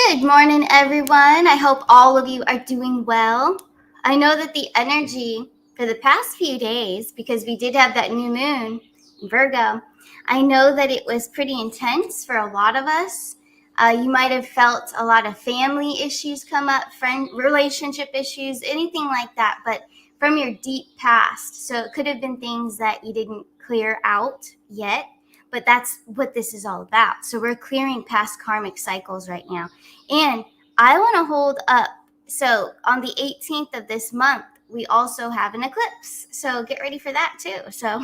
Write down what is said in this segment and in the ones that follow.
Good morning, everyone. I hope all of you are doing well. I know that the energy for the past few days, because we did have that new moon in Virgo, I know that it was pretty intense for a lot of us. You might have felt a lot of family issues come up, friend relationship issues, anything like that, but from your deep past. So it could have been things that you didn't clear out yet, but that's what this is all about. So we're clearing past karmic cycles right now. And I want to hold up. So on the 18th of this month, we also have an eclipse. So get ready for that too. So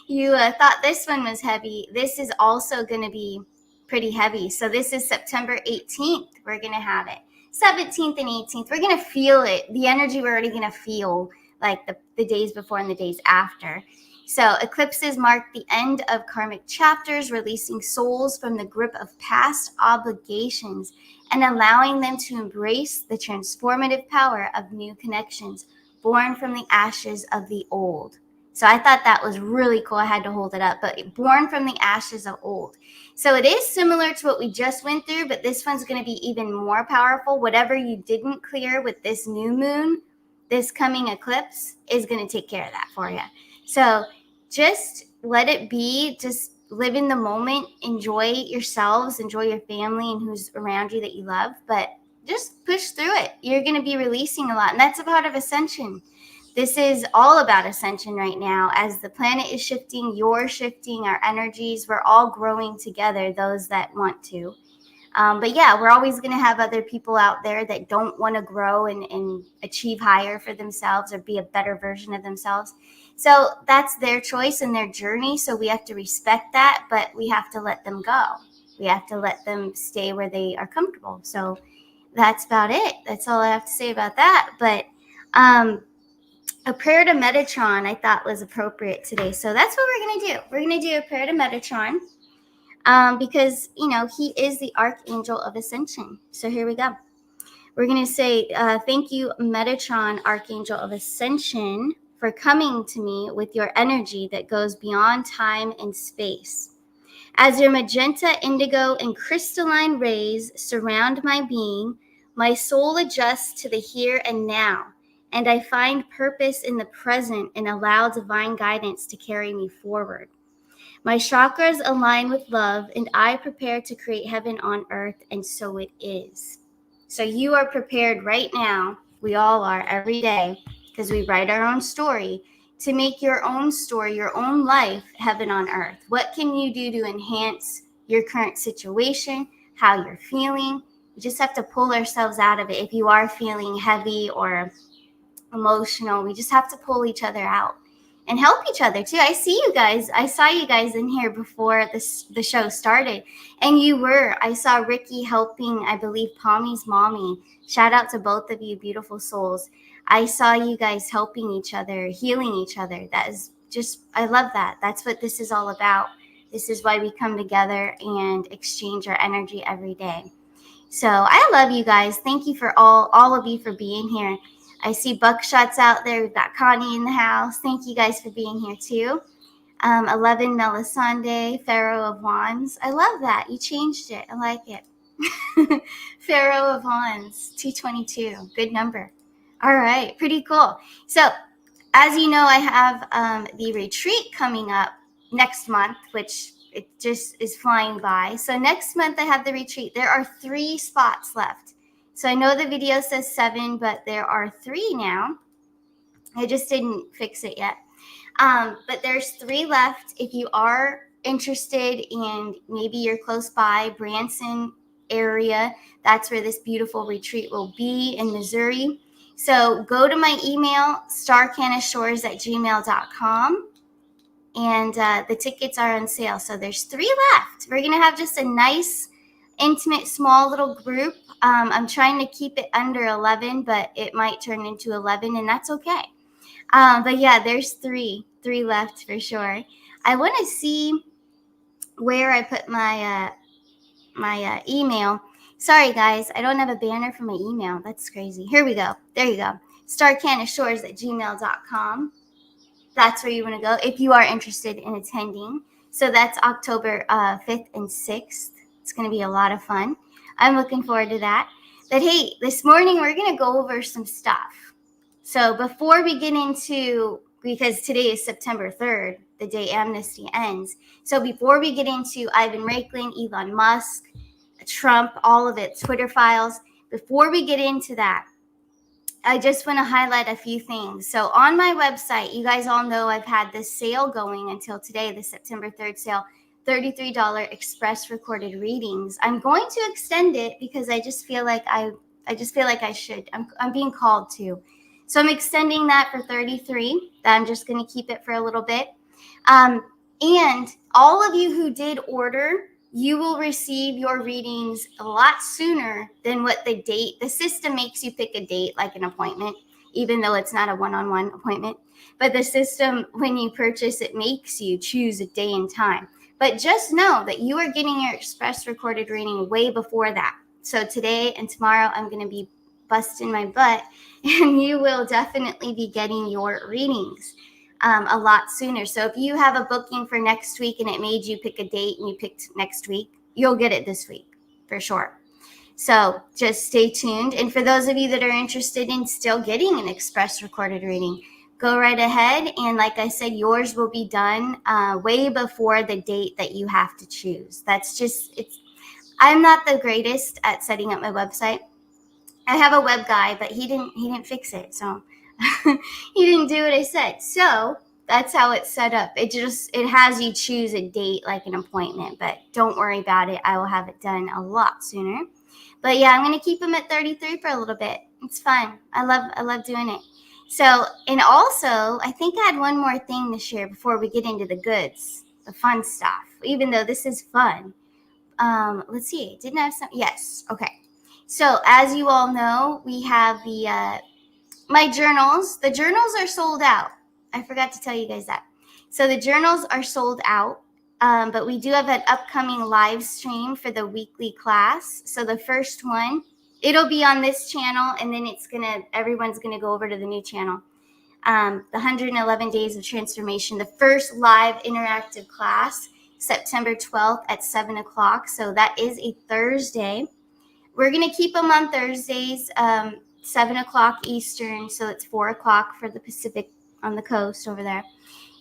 you thought this one was heavy. This is also going to be pretty heavy. So this is September 18th. We're going to have it. 17th and 18th. We're going to feel it. The energy we're already going to feel like the days before and the days after. So eclipses mark the end of karmic chapters, releasing souls from the grip of past obligations and allowing them to embrace the transformative power of new connections born from the ashes of the old. So I thought that was really cool. I had to hold it up, but born from the ashes of old. So it is similar to what we just went through, but this one's going to be even more powerful. Whatever you didn't clear with this new moon, this coming eclipse is going to take care of that for you. So just let it be. Just live in the moment. Enjoy yourselves. Enjoy your family and who's around you that you love. But just push through it. You're going to be releasing a lot. And that's a part of ascension. This is all about ascension right now. As the planet is shifting, you're shifting, our energies. We're all growing together, those that want to. But yeah, we're always going to have other people out there that don't want to grow and achieve higher for themselves or be a better version of themselves. So that's their choice and their journey. So we have to respect that, but we have to let them go. We have to let them stay where they are comfortable. So that's about it. That's all I have to say about that. But a prayer to Metatron I thought was appropriate today. So that's what we're going to do. We're going to do a prayer to Metatron. Because, you know, he is the Archangel of Ascension. So here we go. We're going to say, thank you, Metatron, Archangel of Ascension, for coming to me with your energy that goes beyond time and space. As your magenta, indigo, and crystalline rays surround my being, my soul adjusts to the here and now, and I find purpose in the present and allow divine guidance to carry me forward. My chakras align with love, and I prepare to create heaven on earth, and so it is. So you are prepared right now. We all are every day, because we write our own story, to make your own story, your own life, heaven on earth. What can you do to enhance your current situation, how you're feeling? We just have to pull ourselves out of it. If you are feeling heavy or emotional, we just have to pull each other out. And help each other too. I see you guys. I saw you guys in here before the show started. And I saw Ricky helping, I believe, Palmy's mommy. Shout out to both of you, beautiful souls. I saw you guys helping each other, healing each other. That is just, I love that. That's what this is all about. This is why we come together and exchange our energy every day. So I love you guys. Thank you for all of you for being here. I see Buckshots out there. We've got Connie in the house. Thank you guys for being here too. 11 Melisande, Pharaoh of Wands. I love that. You changed it. I like it. Pharaoh of Wands, 222. Good number. All right. Pretty cool. So as you know, I have the retreat coming up next month, which it just is flying by. So next month I have the retreat. There are 3 spots left. So I know the video says 7, but there are 3 now. I just didn't fix it yet. But there's 3 left. If you are interested and maybe you're close by, Branson area, that's where this beautiful retreat will be in Missouri. So go to my email, starcanashores@gmail.com. And the tickets are on sale. So there's 3 left. We're going to have just a nice, intimate, small little group. I'm trying to keep it under 11, but it might turn into 11, and that's okay. But yeah, there's 3 left for sure. I want to see where I put my email. Sorry, guys, I don't have a banner for my email. That's crazy. Here we go. There you go. starcanashores@gmail.com. That's where you want to go if you are interested in attending. So that's October 5th and 6th. It's going to be a lot of fun. I'm looking forward to that. But hey, this morning we're going to go over some stuff. So before we get into, because today is September 3rd, the day amnesty ends. So before we get into Ivan Raiklin, Elon Musk, Trump, all of it, Twitter files, before we get into that, I just want to highlight a few things. So on my website, you guys all know I've had this sale going until today, the September 3rd sale, $33 express recorded readings. I'm going to extend it because I just feel like I should. I'm being called to. So I'm extending that for $33. I'm just going to keep it for a little bit. And all of you who did order, you will receive your readings a lot sooner than what the date. The system makes you pick a date like an appointment, even though it's not a one-on-one appointment. But the system, when you purchase, it makes you choose a day and time. But just know that you are getting your express recorded reading way before that. So today and tomorrow, I'm going to be busting my butt, and you will definitely be getting your readings a lot sooner. So if you have a booking for next week and it made you pick a date and you picked next week, you'll get it this week for sure. So just stay tuned. And for those of you that are interested in still getting an express recorded reading, go right ahead. And like I said, yours will be done way before the date that you have to choose. That's just, I'm not the greatest at setting up my website. I have a web guy, but he didn't fix it. So he didn't do what I said. So that's how it's set up. It has you choose a date like an appointment, but don't worry about it. I will have it done a lot sooner. But yeah, I'm going to keep them at 33 for a little bit. It's fun. I love doing it. So, and also, I think I had one more thing to share before we get into the goods, the fun stuff, even though this is fun. Let's see. Didn't I have some? Yes. Okay. So as you all know, we have my journals. The journals are sold out. I forgot to tell you guys that. So the journals are sold out, but we do have an upcoming live stream for the weekly class. So the first one, it'll be on this channel, and then everyone's gonna go over to the new channel. The 111 Days of Transformation, the first live interactive class, September 12th at 7 o'clock. So that is a Thursday. We're going to keep them on Thursdays, 7 o'clock Eastern. So it's 4 o'clock for the Pacific on the coast over there.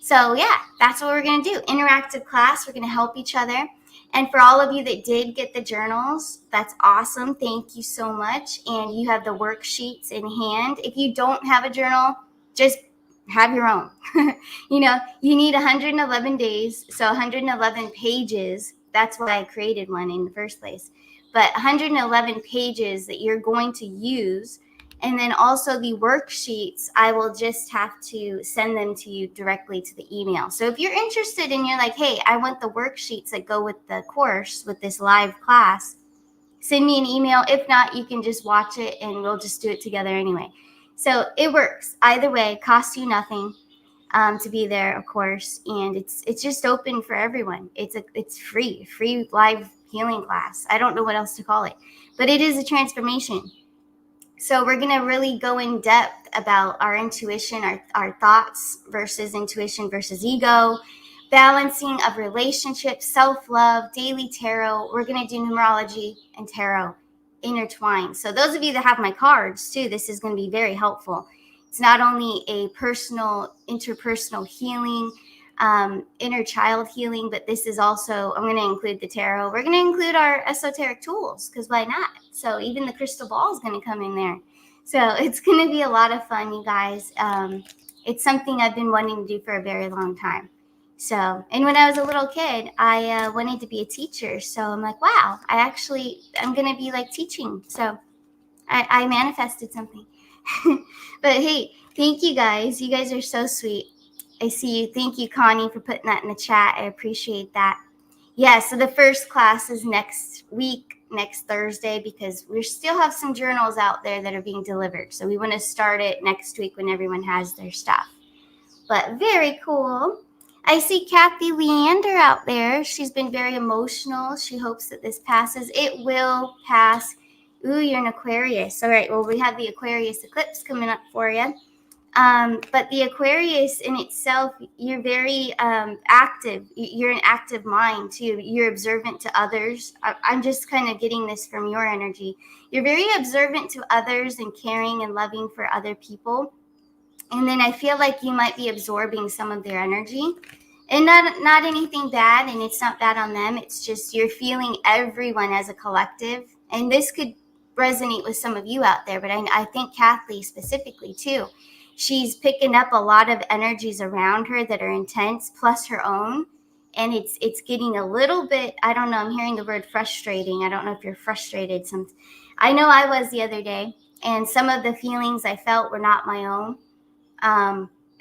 So yeah, that's what we're going to do. Interactive class. We're going to help each other. And for all of you that did get the journals, that's awesome. Thank you so much. And you have the worksheets in hand. If you don't have a journal, just have your own. You need 111 days. So 111 pages. That's why I created one in the first place. But 111 pages that you're going to use. And then also the worksheets, I will just have to send them to you directly to the email. So if you're interested and you're like, hey, I want the worksheets that go with the course, with this live class, send me an email. If not, you can just watch it and we'll just do it together anyway. So it works. Either way, costs you nothing to be there, of course. And it's just open for everyone. It's free live healing class. I don't know what else to call it, but it is a transformation. So we're going to really go in depth about our intuition, our thoughts versus intuition versus ego, balancing of relationships, self-love, daily tarot. We're going to do numerology and tarot intertwined. So those of you that have my cards too, this is going to be very helpful. It's not only a personal, interpersonal healing, inner child healing, but this is also, I'm going to include the tarot. We're going to include our esoteric tools, because why not? So even the crystal ball is going to come in there. So it's going to be a lot of fun, you guys. It's something I've been wanting to do for a very long time. So, and when I was a little kid, I wanted to be a teacher. So I'm like, wow, I'm going to be like teaching. So I manifested something. But hey, thank you guys. You guys are so sweet. I see you. Thank you, Connie, for putting that in the chat. I appreciate that. Yeah, so the first class is next week, next Thursday, because we still have some journals out there that are being delivered. So we want to start it next week when everyone has their stuff. But very cool. I see Kathy Leander out there. She's been very emotional. She hopes that this passes. It will pass. Ooh, you're an Aquarius. All right, well, we have the Aquarius eclipse coming up for you. But the Aquarius in itself, you're very active. You're an active mind too. You're observant to others. I'm just kind of getting this from your energy. You're very observant to others and caring and loving for other people. And then I feel like you might be absorbing some of their energy. And not anything bad, and it's not bad on them. It's just you're feeling everyone as a collective. And this could resonate with some of you out there, but I think Kathleen specifically too. She's picking up a lot of energies around her that are intense, plus her own. And it's getting a little bit, I don't know, I'm hearing the word frustrating. I don't know if you're frustrated. I know I was the other day, and some of the feelings I felt were not my own.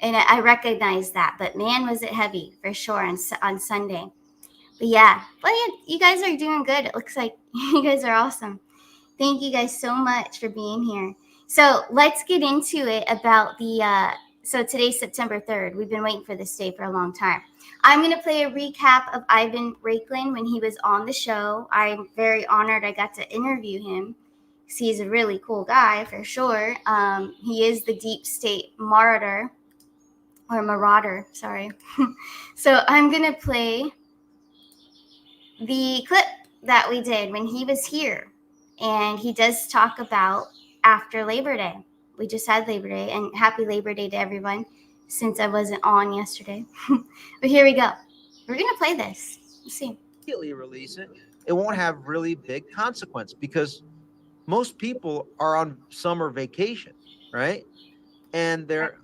And I recognize that, but man, was it heavy for sure on Sunday. But yeah, you guys are doing good. It looks like you guys are awesome. Thank you guys so much for being here. So let's get into it about so today's September 3rd. We've been waiting for this day for a long time. I'm going to play a recap of Ivan Raiklin when he was on the show. I'm very honored I got to interview him. He's a really cool guy for sure. He is the deep state marauder. Sorry. So I'm going to play the clip that we did when he was here. And he does talk about after Labor Day. We just had Labor Day, and happy Labor Day to everyone since I wasn't on yesterday. But here we go. We're going to play this. Let's see. Immediately release it. It won't have really big consequence because most people are on summer vacation, right? And they're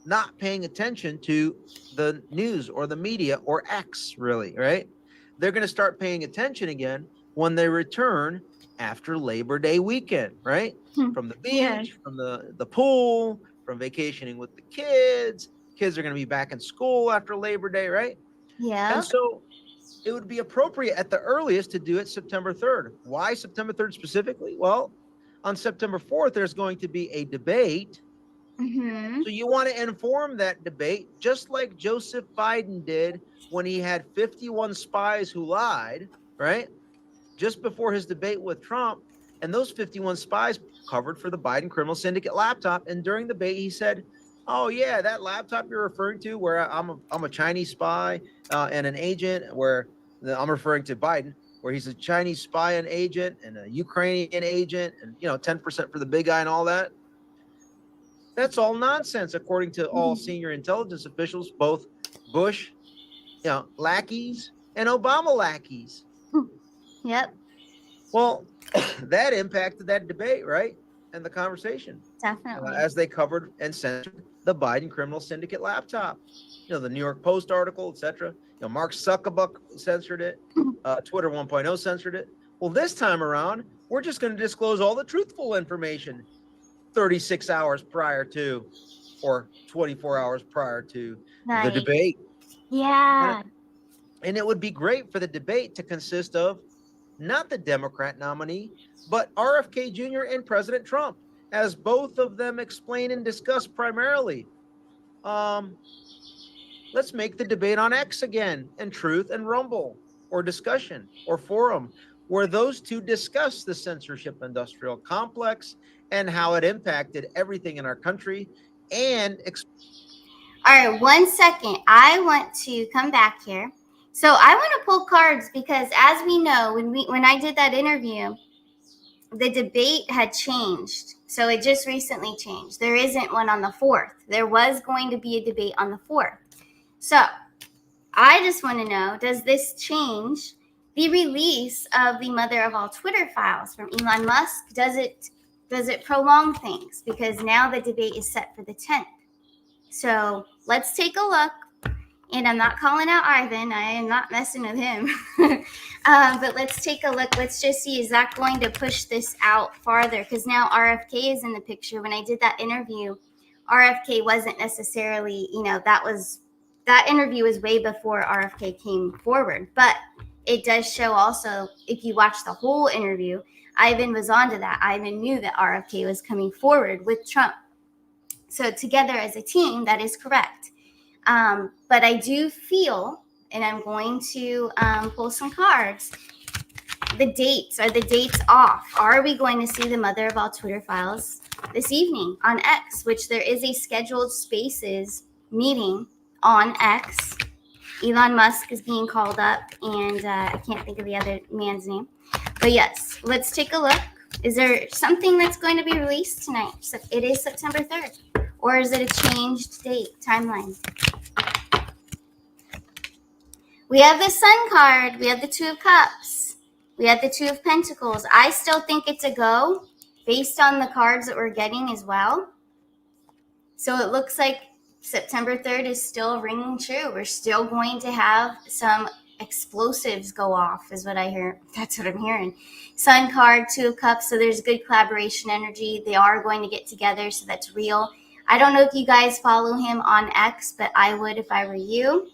not paying attention to the news or the media or X, really, right? They're going to start paying attention again when they return after Labor Day weekend, right? From the beach, from the pool, from vacationing with the kids. Kids are going to be back in school after Labor Day, right? Yeah. And so it would be appropriate at the earliest to do it September 3rd. Why September 3rd specifically? Well, on September 4th, there's going to be a debate. So you want to inform that debate, just like Joseph Biden did when he had 51 spies who lied, right? Just before his debate with Trump. And those 51 spies covered for the Biden criminal syndicate laptop. And during the debate, he said, oh, yeah, that laptop you're referring to where I'm a Chinese spy and an agent, where I'm referring to Biden, where he's a Chinese spy and agent and a Ukrainian agent and, 10% for the big guy and all that. That's all nonsense, according to all senior intelligence officials, both Bush, lackeys and Obama lackeys. Yep. Well, that impacted that debate, right? And the conversation. Definitely. As they covered and censored the Biden criminal syndicate laptop. The New York Post article, etc. Mark Zuckerberg censored it. Twitter 1.0 censored it. Well, this time around, we're just going to disclose all the truthful information 36 hours prior to or 24 hours prior to the debate. Yeah. And it would be great for the debate to consist of not the Democrat nominee, but RFK Jr. and President Trump, as both of them explain and discuss primarily. Let's make the debate on X again, and Truth and Rumble, or Discussion, or Forum, where those two discuss the censorship industrial complex and how it impacted everything in our country. And all right, 1 second. I want to come back here. So I want to pull cards because, as we know, when I did that interview, the debate had changed. So it just recently changed. There isn't one on the 4th. There was going to be a debate on the 4th. So I just want to know, does this change the release of the mother of all Twitter files from Elon Musk? Does it prolong things? Because now the debate is set for the 10th. So let's take a look. And I'm not calling out Ivan. I am not messing with him. But let's take a look. Let's just see, is that going to push this out farther? Because now RFK is in the picture. When I did that interview, RFK wasn't necessarily, that interview was way before RFK came forward. But it does show also, if you watch the whole interview, Ivan was onto that. Ivan knew that RFK was coming forward with Trump. So together as a team, that is correct. But I do feel, and I'm going to pull some cards, the dates. Are the dates off? Are we going to see the mother of all Twitter files this evening on X, which there is a scheduled Spaces meeting on X. Elon Musk is being called up, and I can't think of the other man's name. But yes, let's take a look. Is there something that's going to be released tonight? So it is September 3rd. Or is it a changed date, timeline? We have the Sun card. We have the Two of Cups. We have the Two of Pentacles. I still think it's a go based on the cards that we're getting as well. So it looks like September 3rd is still ringing true. We're still going to have some explosives go off is what I hear. That's what I'm hearing. Sun card, Two of Cups. So there's good collaboration energy. They are going to get together. So that's real. I don't know if you guys follow him on X, but I would if I were you.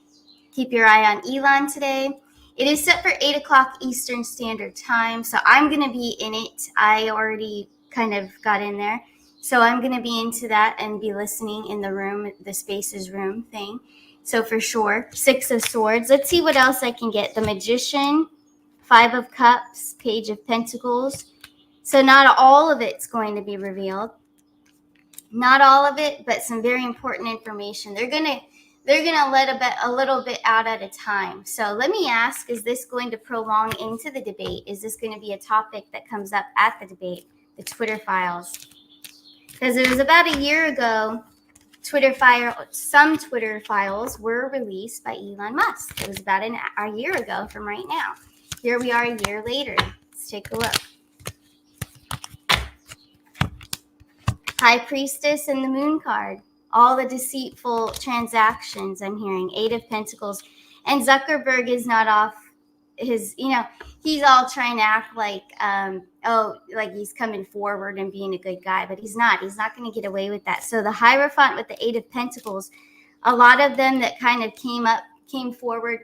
Keep your eye on Elon today. It is set for 8 o'clock Eastern Standard Time. So I'm going to be in it. I already kind of got in there. So I'm going to be into that and be listening in the room, the Spaces room thing. So for sure, Six of Swords. Let's see what else I can get. The Magician, Five of Cups, Page of Pentacles. So not all of it's going to be revealed. Not all of it, but some very important information. They're gonna let a little bit out at a time. So let me ask, is this going to prolong into the debate? Is this going to be a topic that comes up at the debate? The Twitter files. Because it was about a year ago, some Twitter files were released by Elon Musk. It was about a year ago from right now. Here we are a year later. Let's take a look. High Priestess and the Moon card. All the deceitful transactions I'm hearing. Eight of Pentacles. And Zuckerberg is not off his, he's all trying to act like, like he's coming forward and being a good guy, but he's not. He's not going to get away with that. So the Hierophant with the Eight of Pentacles, a lot of them that kind of came forward,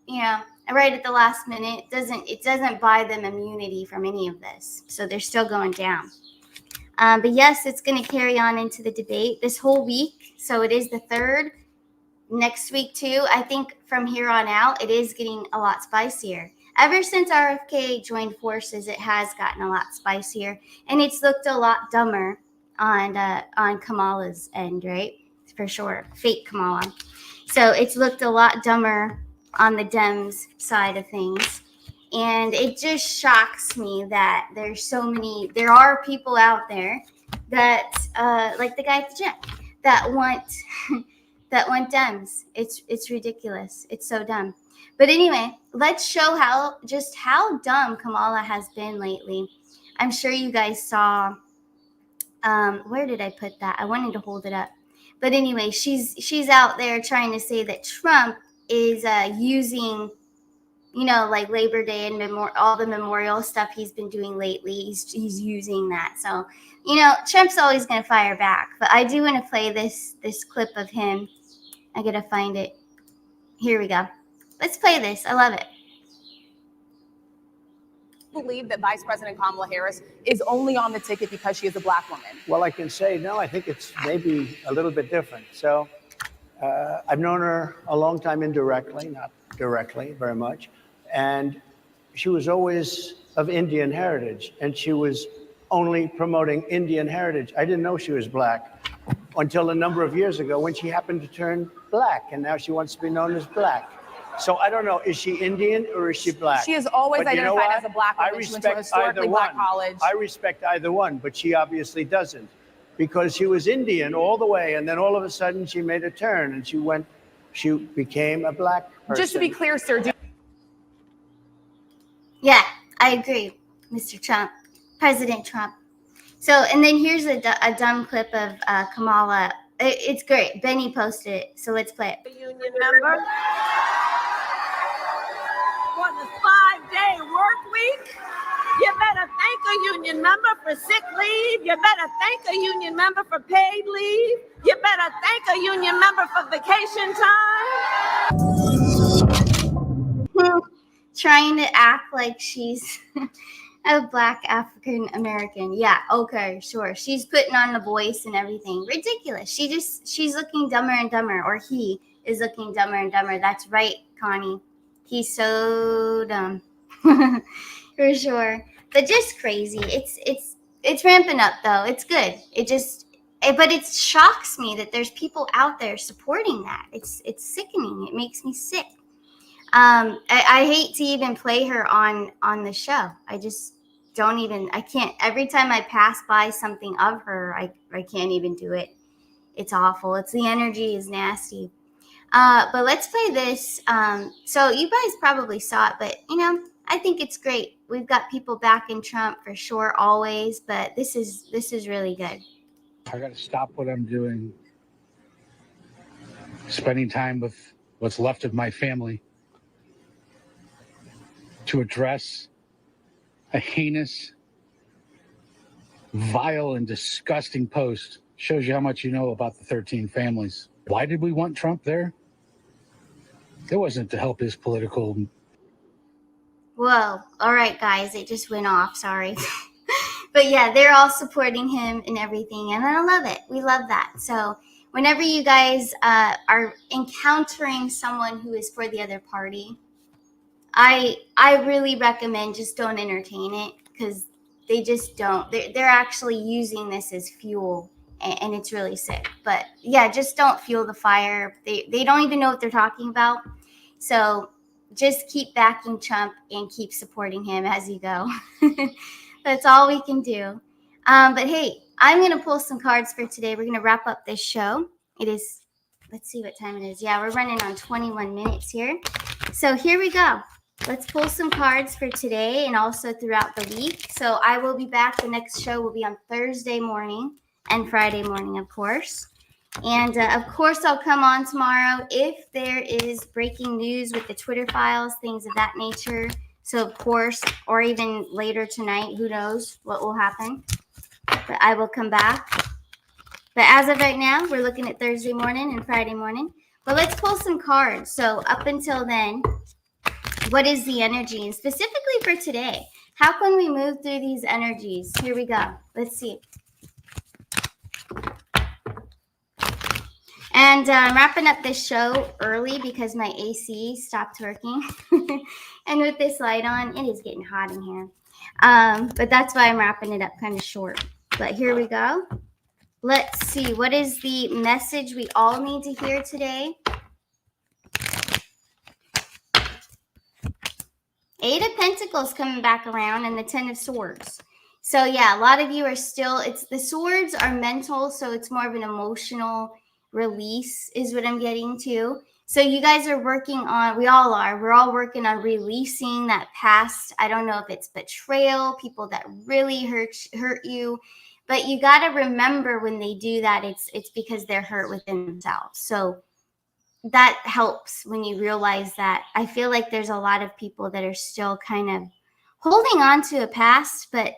right at the last minute, it doesn't buy them immunity from any of this. So they're still going down. But yes, it's going to carry on into the debate this whole week. So it is the 3rd. Next week too, I think from here on out, it is getting a lot spicier. Ever since RFK joined forces, it has gotten a lot spicier, and it's looked a lot dumber on Kamala's end, right? For sure, fake Kamala. So it's looked a lot dumber on the Dems side of things, and it just shocks me that there are people out there that, like the guy at the gym, that want. That want Dems. It's ridiculous. It's so dumb. But anyway, let's show how dumb Kamala has been lately. I'm sure you guys saw. Where did I put that? I wanted to hold it up. But anyway, she's out there trying to say that Trump is using, like Labor Day and all the memorial stuff he's been doing lately. He's using that. So, Trump's always going to fire back. But I do want to play this clip of him. I got to find it. Here we go. Let's play this. I love it. Believe that Vice President Kamala Harris is only on the ticket because she is a Black woman? Well, I can say no. I think it's maybe a little bit different. So I've known her a long time indirectly, not directly very much. And she was always of Indian heritage, and she was only promoting Indian heritage. I didn't know she was Black until a number of years ago when she happened to turn Black, and now she wants to be known as Black. So I don't know, is she Indian or is she Black? She is always identified as a Black woman. I She went to a respect either historically Black one. college. I respect either one, but she obviously doesn't, because she was Indian all the way, and then all of a sudden she made a turn and she became a Black person. Just to be clear, sir. Yeah, I agree, Mr. Trump, President Trump. So, and then here's a dumb clip of Kamala. It's great. Benny posted it, so let's play it. A union member for the 5-day work week. You better thank a union member for sick leave. You better thank a union member for paid leave. You better thank a union member for vacation time. Trying to act like she's a Black African American. Yeah, okay, sure. She's putting on the voice and everything. Ridiculous. She's looking dumber and dumber, or he is looking dumber and dumber. That's right, Connie. He's so dumb. For sure. But just crazy. it's ramping up though. It's good. But it shocks me that there's people out there supporting that. It's sickening. It makes me sick. I hate to even play her on the show. I just don't even. I can't. Every time I pass by something of her, I can't even do it. It's awful. It's the energy is nasty. But let's play this. So you guys probably saw it, but I think it's great. We've got people backing Trump for sure, always. But this is really good. I got to stop what I'm doing, spending time with what's left of my family, to address a heinous, vile, and disgusting post. Shows you how much you know about the 13 families. Why did we want Trump there? It wasn't to help his political. Whoa. All right, guys. It just went off. Sorry. But yeah, they're all supporting him and everything. And I love it. We love that. So whenever you guys are encountering someone who is for the other party, I really recommend just don't entertain it, because they just don't. They're actually using this as fuel, and it's really sick. But yeah, just don't fuel the fire. They don't even know what they're talking about. So just keep backing Trump and keep supporting him as you go. That's all we can do. But hey, I'm going to pull some cards for today. We're going to wrap up this show. It is, let's see what time it is. Yeah, we're running on 21 minutes here. So here we go. Let's pull some cards for today and also throughout the week. So I will be back. The next show will be on Thursday morning and Friday morning, of course. And of course, I'll come on tomorrow if there is breaking news with the Twitter files, things of that nature. So, of course, or even later tonight, who knows what will happen. But I will come back. But as of right now, we're looking at Thursday morning and Friday morning. But let's pull some cards. So up until then, what is the energy? And specifically for today, how can we move through these energies? Here we go. Let's see. And I'm wrapping up this show early because my AC stopped working. And with this light on, it is getting hot in here. But that's why I'm wrapping it up kind of short. But here we go. Let's see. What is the message we all need to hear today? Eight of Pentacles coming back around and the Ten of Swords. So yeah, a lot of you are still, the swords are mental, so it's more of an emotional release is what I'm getting to. So you guys are working on, we're all working on releasing that past. I don't know if it's betrayal, people that really hurt you, but you got to remember when they do that, it's because they're hurt within themselves. So that helps when you realize that. I feel like there's a lot of people that are still kind of holding on to a past, but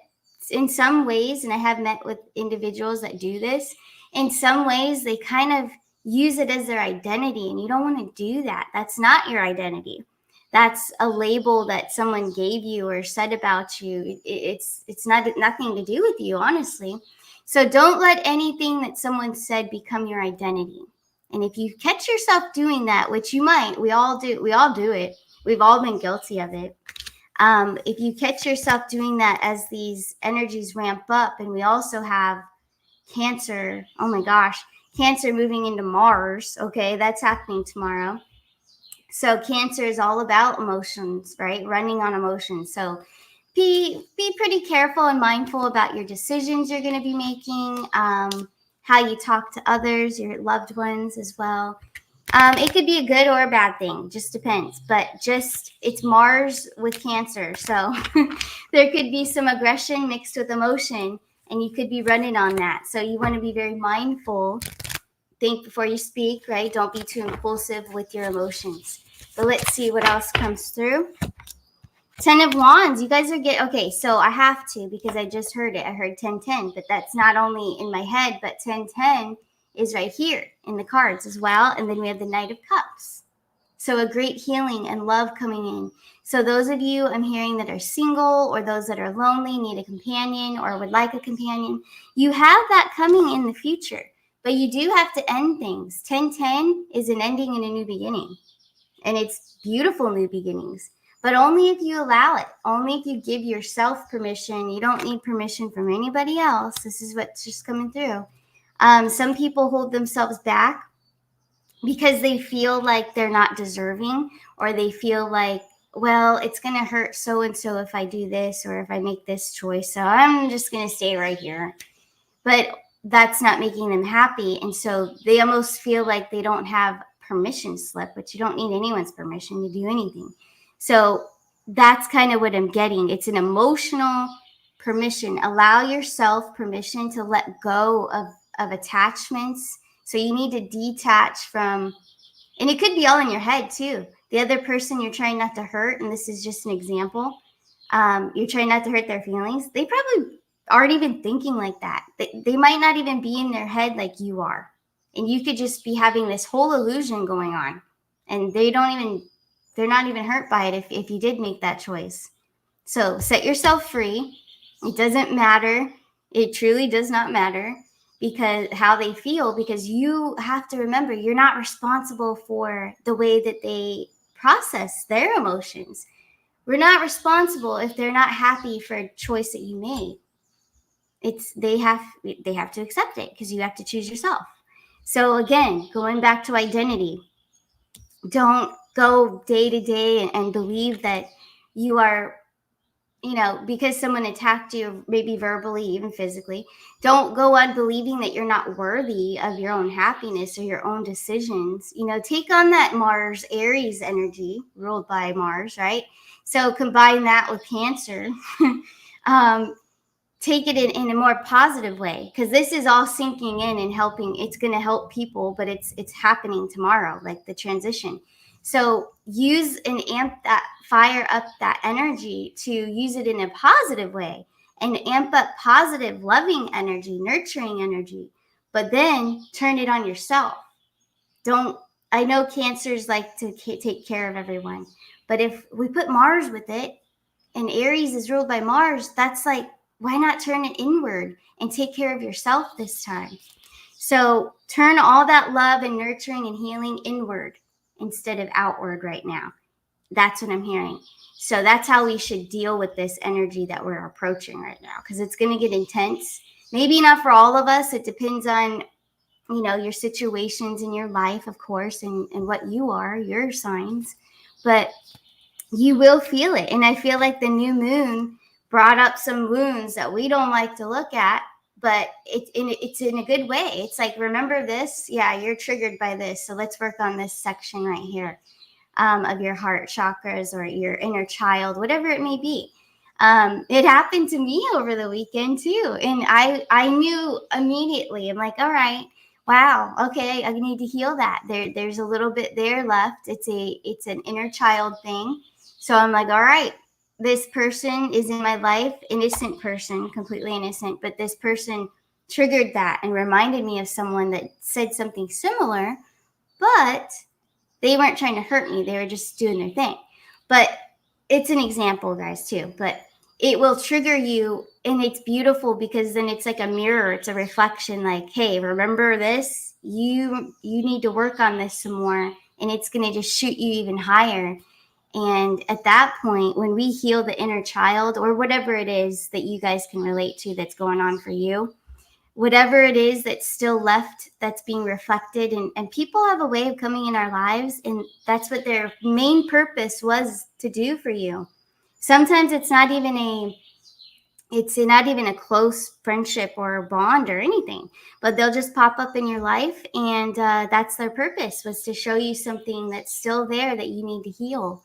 in some ways, and I have met with individuals that do this, in some ways, they kind of use it as their identity, and you don't want to do that. That's not your identity. That's a label that someone gave you or said about you. It's nothing to do with you, honestly. So don't let anything that someone said become your identity. And if you catch yourself doing that, which you might, we all do it. We've all been guilty of it. If you catch yourself doing that as these energies ramp up, and we also have Cancer, oh my gosh, Cancer moving into Mars. Okay, that's happening tomorrow. So Cancer is all about emotions, right? Running on emotions. So be pretty careful and mindful about your decisions you're going to be making, how you talk to others, your loved ones as well. It could be a good or a bad thing, just depends. But it's Mars with Cancer. So there could be some aggression mixed with emotion, and you could be running on that. So you want to be very mindful. Think before you speak, right? Don't be too impulsive with your emotions. But let's see what else comes through. Ten of Wands. You guys are okay, so I have to, because I just heard it. I heard 10-10, but that's not only in my head, but 10-10 is right here in the cards as well. And then we have the Knight of Cups. So a great healing and love coming in. So those of you I'm hearing that are single, or those that are lonely, need a companion, or would like a companion, you have that coming in the future. But you do have to end things. 10-10 is an ending and a new beginning. And it's beautiful new beginnings. but only if you allow it, only if you give yourself permission. You don't need permission from anybody else. This is what's just coming through. Some people hold themselves back because they feel like they're not deserving, or they feel like, well, it's going to hurt so and so if I do this or if I make this choice, so I'm just going to stay right here. But that's not making them happy, and so they almost feel like they don't have permission slip, but you don't need anyone's permission to do anything. So that's kind of what I'm getting. It's an emotional permission. Allow yourself permission to let go of attachments. So you need to detach from, and it could be all in your head too. The other person you're trying not to hurt, and this is just an example, you're trying not to hurt their feelings. They probably aren't even thinking like that. They might not even be in their head like you are. And you could just be having this whole illusion going on. And they're not even hurt by it if you did make that choice. So set yourself free. It doesn't matter. It truly does not matter because how they feel, because you have to remember you're not responsible for the way that they process their emotions. We're not responsible if they're not happy for a choice that you made. They have to accept it because you have to choose yourself. So again, going back to identity, don't go day to day and believe that you are, because someone attacked you, maybe verbally, even physically, don't go on believing that you're not worthy of your own happiness or your own decisions. Take on that Mars Aries energy ruled by Mars, right? So combine that with Cancer. Take it in a more positive way, because this is all sinking in and helping. It's going to help people, but it's happening tomorrow, like the transition. So use and fire up that energy to use it in a positive way and amp up positive, loving energy, nurturing energy, but then turn it on yourself. I know Cancers like to take care of everyone, but if we put Mars with it, and Aries is ruled by Mars, that's like, why not turn it inward and take care of yourself this time? So turn all that love and nurturing and healing inward instead of outward right now. That's what I'm hearing. So that's how we should deal with this energy that we're approaching right now, because it's going to get intense. Maybe not for all of us. It depends on, your situations in your life, of course, and what you are, your signs. But you will feel it. And I feel like the new moon brought up some wounds that we don't like to look at, but it's in a good way. It's like, remember this? Yeah, you're triggered by this. So let's work on this section right here of your heart chakras or your inner child, whatever it may be. It happened to me over the weekend too. And I knew immediately. I'm like, all right, wow, okay, I need to heal that. There's a little bit there left. It's an inner child thing. So I'm like, all right, this person is in my life, innocent person, completely innocent, but this person triggered that and reminded me of someone that said something similar, but they weren't trying to hurt me. They were just doing their thing. But it's an example, guys, too. But it will trigger you, and it's beautiful because then it's like a mirror. It's a reflection like, hey, remember this? You need to work on this some more, and it's going to just shoot you even higher. And at that point, when we heal the inner child or whatever it is that you guys can relate to that's going on for you, whatever it is that's still left, that's being reflected, and people have a way of coming in our lives, and that's what their main purpose was to do for you. Sometimes it's not even a close friendship or a bond or anything, but they'll just pop up in your life, and that's their purpose, was to show you something that's still there that you need to heal.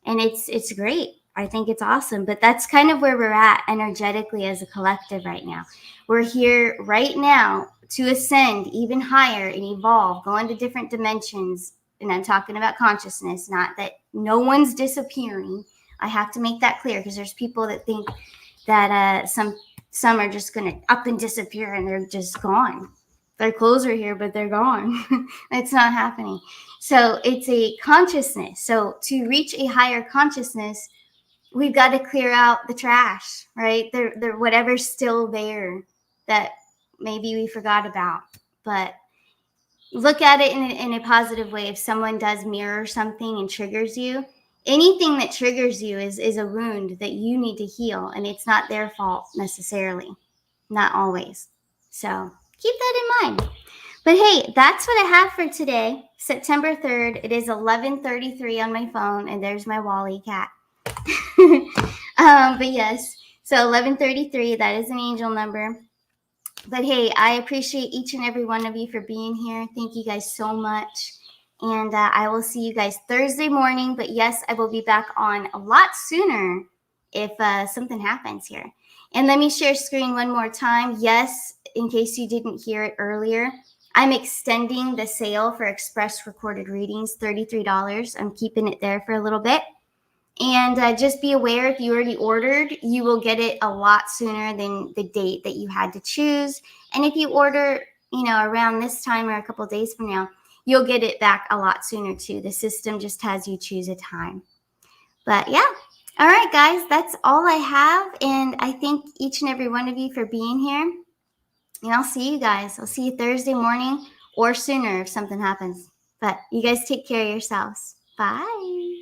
And it's great. I think it's awesome. But that's kind of where we're at energetically as a collective right now. We're here right now to ascend even higher and evolve, go into different dimensions. And I'm talking about consciousness, not that no one's disappearing. I have to make that clear, because there's people that think that some are just going to up and disappear and they're just gone. Their clothes are here, but they're gone. It's not happening. So it's a consciousness. So to reach a higher consciousness, we've got to clear out the trash, right? There whatever's still there that maybe we forgot about. But look at it in a positive way. If someone does mirror something and triggers you, anything that triggers you is a wound that you need to heal, and it's not their fault necessarily, not always. So keep that in mind. But hey, that's what I have for today, September 3rd. It is 11:33 on my phone, and there's my Wally cat. But yes, so 11:33, that is an angel number. But hey, I appreciate each and every one of you for being here. Thank you guys so much. And I will see you guys Thursday morning. But yes, I will be back on a lot sooner if something happens here. And let me share screen one more time. Yes, in case you didn't hear it earlier, I'm extending the sale for express recorded readings, $33. I'm keeping it there for a little bit. And just be aware, if you already ordered, you will get it a lot sooner than the date that you had to choose. And if you order, around this time or a couple of days from now, you'll get it back a lot sooner too. The system just has you choose a time. But yeah. All right, guys, that's all I have. And I thank each and every one of you for being here. And I'll see you guys. I'll see you Thursday morning or sooner if something happens. But you guys take care of yourselves. Bye.